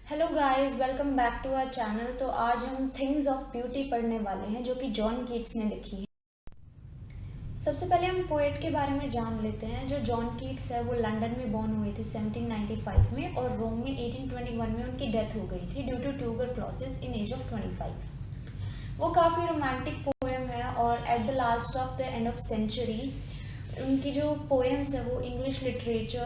Hello guys, welcome back to our channel. तो आज हम थिंग्स ऑफ ब्यूटी पढ़ने वाले हैं जो कि जॉन कीट्स ने लिखी है। सबसे पहले हम पोएट के बारे में जान लेते हैं। जो जॉन कीट्स है वो लंदन में बॉर्न हुए थे 1795 में और रोम में 1821 में उनकी डेथ हो गई थी due to tuberculosis in age of 25। वो काफ़ी रोमांटिक पोएम है और at the last of the end of century उनकी जो पोएम्स है वो इंग्लिश लिटरेचर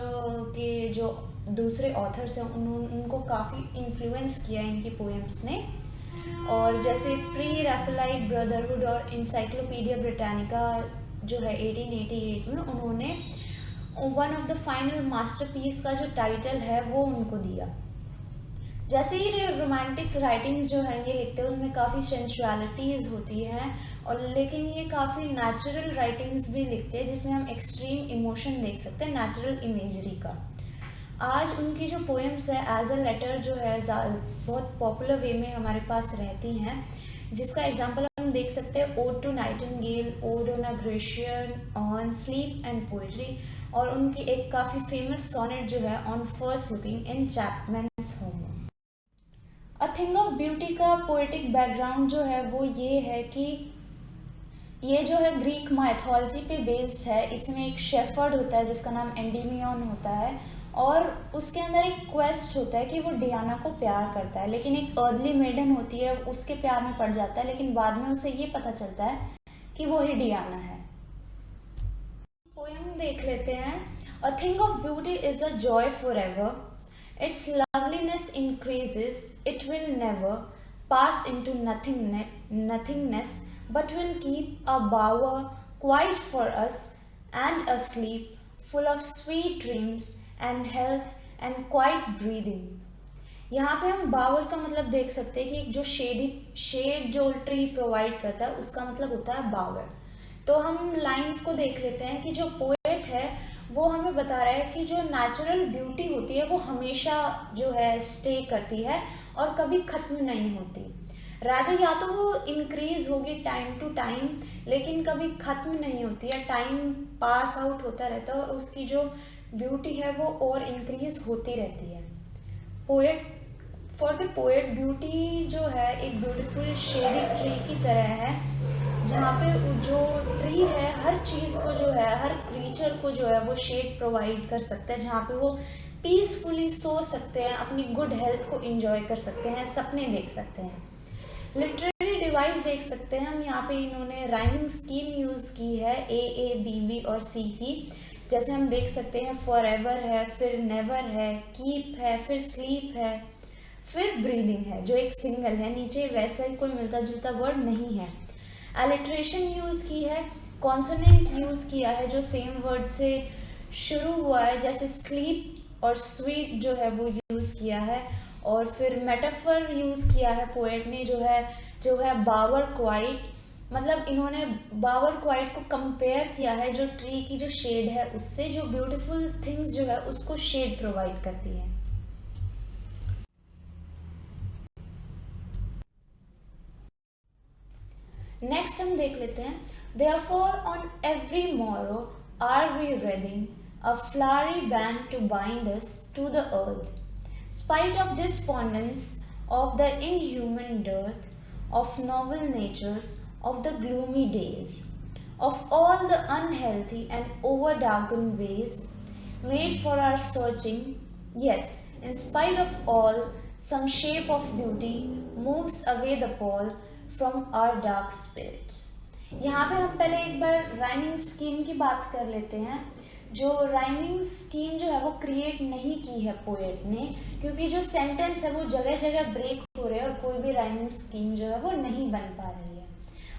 के जो दूसरे ऑथर्स हैं उनको काफ़ी इन्फ्लुएंस किया इनकी पोएम्स ने। और जैसे प्री रैफेलाइट ब्रदरहुड और इंसाइक्लोपीडिया ब्रिटानिका जो है 1888 में उन्होंने one of the final masterpiece का जो टाइटल है वो उनको दिया। जैसे ही रोमांटिक राइटिंग्स जो है ये लिखते हैं उनमें काफ़ी सेंसुअलिटीज़ होती हैं और लेकिन ये काफ़ी नेचुरल राइटिंग्स भी लिखते हैं जिसमें हम एक्सट्रीम इमोशन देख सकते हैं, नेचुरल इमेजरी का। आज उनकी जो पोएम्स है एज अ लेटर जो है बहुत पॉपुलर वे में हमारे पास रहती हैं, जिसका एग्जांपल हम देख सकते हैं ode to nightingale, ode on a glacier, on sleep and poetry, और उनकी एक काफ़ी फेमस सोनेट जो है on first looking in Chapman's Homer. A thing of beauty का पोएटिक बैकग्राउंड जो है वो ये है कि ये जो है ग्रीक माइथोलॉजी पे बेस्ड है। इसमें एक शेफर्ड होता है जिसका नाम एंडीमियन होता है और उसके अंदर एक क्वेस्ट होता है कि वो डियाना को प्यार करता है, लेकिन एक अर्ली मेडन होती है उसके प्यार में पड़ जाता है, लेकिन बाद में उसे ये पता चलता है कि वो ही डियाना है। पोएम देख लेते हैं। अ thing of beauty is a joy for ever, its loveliness increases, it will never pass into nothingness, but will keep a bower quiet for us and asleep, full of sweet dreams and health and quiet breathing. यहाँ पे हम बावर का मतलब देख सकते हैं कि एक जो शेड जो ट्री प्रोवाइड करता है उसका मतलब होता है बावर। तो हम लाइंस को देख लेते हैं कि जो पोएट है वो हमें बता रहा है कि जो नेचुरल ब्यूटी होती है वो हमेशा जो है स्टे करती है और कभी ख़त्म नहीं होती। रादर या तो वो इंक्रीज होगी टाइम टू टाइम लेकिन कभी ख़त्म नहीं होती है, टाइम पास आउट होता रहता है और उसकी जो ब्यूटी है वो और इंक्रीज होती रहती है। Poet for the poet beauty जो है एक ब्यूटीफुल शेडेड ट्री की तरह है, जहाँ पे जो ट्री है हर चीज़ को जो है हर क्रीचर को जो है वो शेड प्रोवाइड कर सकता है, जहाँ पे वो पीसफुली सो सकते हैं, अपनी गुड हेल्थ को एंजॉय कर सकते हैं, सपने देख सकते हैं। लिटरेरी डिवाइस देख सकते हैं हम। यहाँ पे इन्होंने राइमिंग स्कीम यूज़ की है ए बी बी और सी की। जैसे हम देख सकते हैं फॉर एवर है, फिर नेवर है, कीप है, फिर स्लीप है, फिर ब्रीदिंग है जो एक सिंगल है, नीचे वैसा ही कोई मिलता जुलता वर्ड नहीं है। एलिट्रेशन यूज़ की है, कॉन्सोनेंट यूज़ किया है जो सेम वर्ड से शुरू हुआ है, जैसे स्लीप और स्वीट जो है वो यूज़ किया है। और फिर मेटाफर यूज़ किया है पोएट ने जो है बावर क्वाइट, मतलब इन्होंने बावर क्वाइट को कंपेयर किया है जो ट्री की जो शेड है उससे, जो ब्यूटीफुल थिंग्स जो है उसको शेड प्रोवाइड करती है। नेक्स्ट हम देख लेते हैं। Therefore on every morrow are we reading a flowery band to bind us to the earth, spite of despondence, of the inhuman dearth, of novel natures, of the gloomy days, of all the unhealthy and over-darkened ways made for our searching. Yes, in spite of all, some shape of beauty moves away the pall from our dark spirits. यहाँ पे हम पहले एक बार rhyming scheme की बात कर लेते हैं। जो राइमिंग स्कीम जो है वो क्रिएट नहीं की है पोएट ने, क्योंकि जो सेंटेंस है वो जगह जगह ब्रेक हो रहे हैं और कोई भी राइमिंग स्कीम जो है वो नहीं बन पा रही है।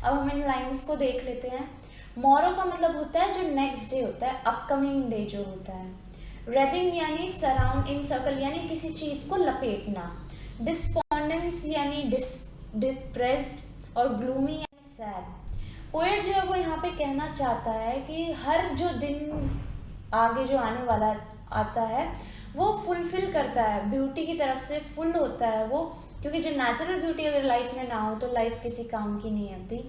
अब हम इन लाइन्स को देख लेते हैं। मॉरो का मतलब होता है जो नेक्स्ट डे होता है, अपकमिंग डे जो होता है। रेडिंग यानी सराउंड इन सर्कल यानी किसी चीज़ को लपेटना। डिस्पॉन्डेंस यानी डिप्रेस्ड और ग्लूमी यानी सैड। पोएट जो है वो यहाँ पे कहना चाहता है कि हर जो दिन आगे जो आने वाला आता है वो फुलफिल करता है, ब्यूटी की तरफ से फुल होता है वो, क्योंकि जो नेचुरल ब्यूटी अगर लाइफ में ना हो तो लाइफ किसी काम की नहीं होती।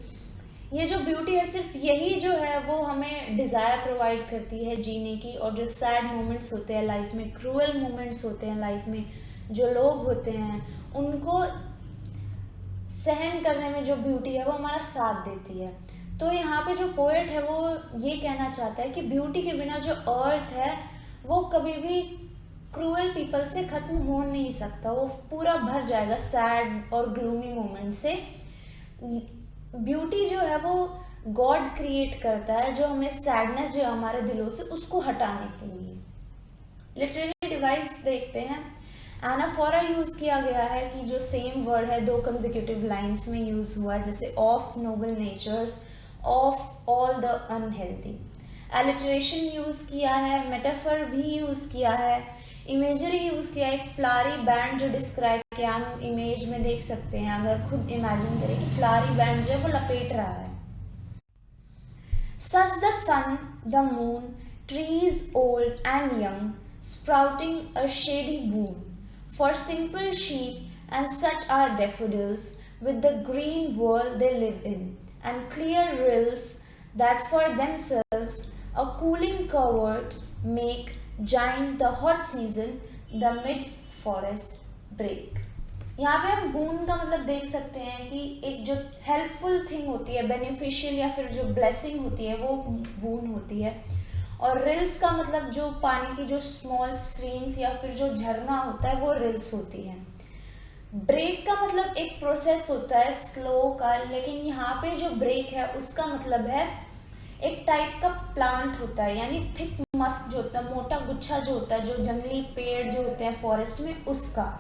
ये जो ब्यूटी है सिर्फ यही जो है वो हमें डिज़ायर प्रोवाइड करती है जीने की, और जो सैड मोमेंट्स होते हैं लाइफ में, क्रूअल मोमेंट्स होते हैं लाइफ में, जो लोग होते हैं उनको सहन करने में जो ब्यूटी है वो हमारा साथ देती है। तो यहाँ पे जो पोएट है वो ये कहना चाहता है कि ब्यूटी के बिना जो अर्थ है वो कभी भी क्रूअल पीपल से खत्म हो नहीं सकता, वो पूरा भर जाएगा सैड और ग्लूमी मोमेंट से। ब्यूटी जो है वो गॉड क्रिएट करता है, जो हमें सैडनेस जो हमारे दिलों से उसको हटाने के लिए। लिटरेरी डिवाइस देखते हैं, एनाफोरा यूज किया गया है कि जो सेम वर्ड है दो कंसेक्यूटिव लाइंस में यूज हुआ है, जैसे of noble natures, of all the unhealthy. Alliteration use किया है, मेटाफर भी यूज किया है, इमेजरी यूज किया है। एक फ्लारी बैंड जो डिस्क्राइब किया, हम इमेज में देख सकते हैं, अगर खुद इमेजिन करें कि फ्लारी बैंड जो है वो लपेट रहा है। Such the sun, the moon, trees old and young, sprouting a shady boon, for simple sheep and such are daffodils, with the green world they live in, and clear rills that for themselves a cooling covert make giant the hot season, the mid forest break। यहाँ पे हम बून का मतलब देख सकते हैं कि एक जो हेल्पफुल थिंग होती है, बेनिफिशियल या फिर जो ब्लेसिंग होती है वो बून होती है। और रिल्स का मतलब जो पानी की जो स्मॉल स्ट्रीम्स या फिर जो झरना होता है वो रिल्स होती है। ब्रेक का मतलब एक प्रोसेस होता है स्लो का, लेकिन यहाँ पे जो ब्रेक है उसका मतलब है एक टाइप का प्लांट होता है, यानी थिक मस्क जो होता है, मोटा गुच्छा जो होता है, जो जंगली पेड़ जो होते हैं फॉरेस्ट में, उसका।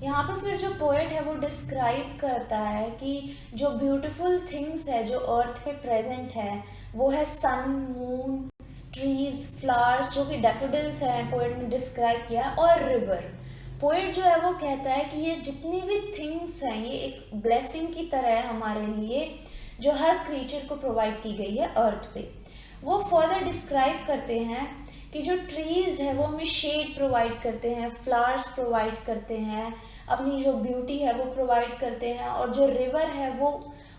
यहाँ पे फिर जो पोएट है वो डिस्क्राइब करता है कि जो ब्यूटीफुल थिंग्स है जो अर्थ पे प्रेजेंट है वो है सन, मून, ट्रीज, फ्लावर्स जो कि डैफोडिल्स हैं पोएट ने डिस्क्राइब किया, और रिवर। पोएट जो है वो कहता है कि ये जितनी भी थिंग्स हैं ये एक ब्लेसिंग की तरह है हमारे लिए, जो हर क्रीचर को प्रोवाइड की गई है अर्थ पे। वो फर्दर डिस्क्राइब करते हैं कि जो ट्रीज है वो हमें शेड प्रोवाइड करते हैं, फ्लावर्स प्रोवाइड करते हैं, अपनी जो ब्यूटी है वो प्रोवाइड करते हैं, और जो रिवर है वो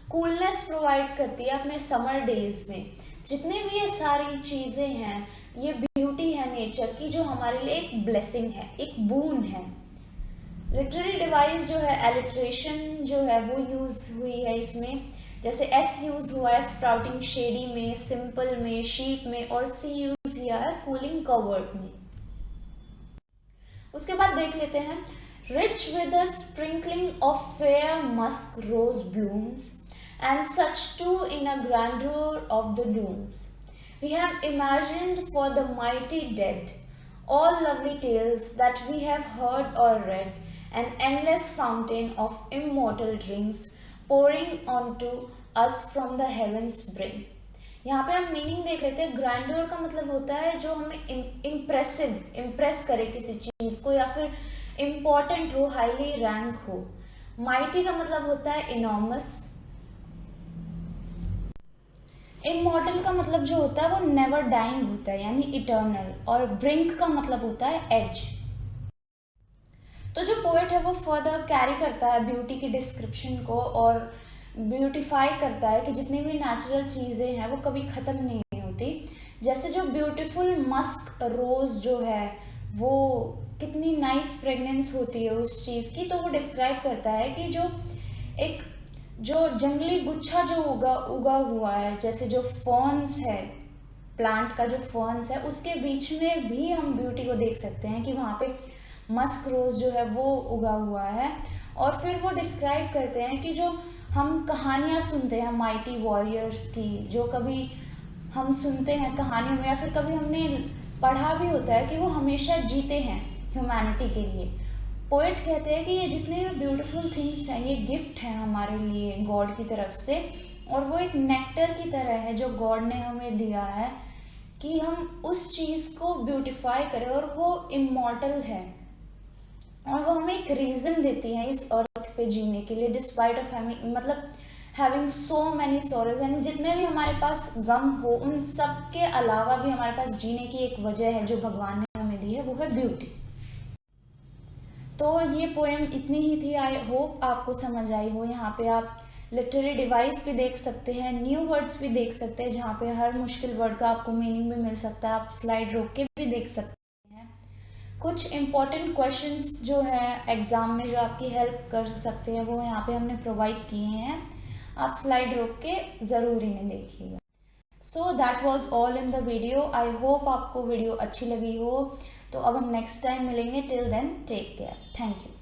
कूलनेस प्रोवाइड करती है अपने समर डेज में। जितने भी ये सारी चीज़ें हैं ये ब्यूटी है नेचर की, जो हमारे लिए एक ब्लेसिंग है, एक बून है। लिटरेरी डिवाइस जो है एलिट्रेशन जो है वो यूज हुई है इसमें, जैसे एस यूज हुआ है स्प्राउटिंग शेडी में, सिंपल में, शीप में, और सी यूज किया है कूलिंग कवर्ड में। उसके बाद देख लेते हैं, rich with a sprinkling of fair musk rose blooms, and such too in a grandeur of the dooms. We have imagined for the mighty dead all lovely tales that we have heard or read, an endless fountain of immortal drinks pouring onto us from the heavens bring। यहाँ पे हम meaning देख लेते हैं। Grandeur का मतलब होता है जो हमें इम्प्रेस करे किसी चीज़ को, या फिर इम्पॉर्टेंट हो, हाईली रैंक हो। माइटी का मतलब होता है इनॉर्मस। इमॉर्टल का मतलब जो होता है वो नेवर डाइंग होता है, यानी इटर्नल। और ब्रिंक का मतलब होता है एज। तो जो पोएट है वो फर्दर कैरी करता है ब्यूटी की डिस्क्रिप्शन को और ब्यूटिफाई करता है कि जितनी भी नेचुरल चीज़ें हैं वो कभी ख़त्म नहीं होती। जैसे जो ब्यूटीफुल मस्क रोज़ जो है वो कितनी नाइस फ्रेगनेंस होती है उस चीज़ की, तो वो डिस्क्राइब करता है कि जो जंगली गुच्छा जो उगा हुआ है, जैसे जो फर्न्स है, प्लांट का जो फर्न्स है, उसके बीच में भी हम ब्यूटी को देख सकते हैं कि वहाँ पे मस्क रोज़ जो है वो उगा हुआ है। और फिर वो डिस्क्राइब करते हैं कि जो हम कहानियाँ सुनते हैं माइटी वॉरियर्स की, जो कभी हम सुनते हैं कहानियों में या फिर कभी हमने पढ़ा भी होता है कि वो हमेशा जीते हैं ह्यूमैनिटी के लिए। पोएट कहते हैं कि ये जितने भी ब्यूटीफुल थिंग्स हैं ये गिफ्ट हैं हमारे लिए गॉड की तरफ से, और वो एक नेक्टर की तरह है जो गॉड ने हमें दिया है कि हम उस चीज़ को ब्यूटिफाई करें, और वो इमॉर्टल है और वो हमें एक रीज़न देती है इस अर्थ पे जीने के लिए, despite of having so many sorrows. यानी जितने भी हमारे पास गम हो उन सब के अलावा भी हमारे पास जीने की एक वजह है जो भगवान ने हमें दी है, वो है ब्यूटी। तो ये पोएम इतनी ही थी। आई होप आपको समझ आई हो। यहाँ पे आप लिटरेरी डिवाइस भी देख सकते हैं, न्यू वर्ड्स भी देख सकते हैं जहाँ पे हर मुश्किल वर्ड का आपको मीनिंग भी मिल सकता है। आप स्लाइड रोक के भी देख सकते हैं। कुछ इम्पॉर्टेंट क्वेश्चंस जो है एग्ज़ाम में जो आपकी हेल्प कर सकते हैं वो यहाँ पे हमने प्रोवाइड किए हैं। आप स्लाइड रोक के ज़रूर इन्हें देखिएगा। So that was all in the video. I hope आपको वीडियो अच्छी लगी हो। तो अब हम नेक्स्ट टाइम मिलेंगे। Till then take care. Thank you.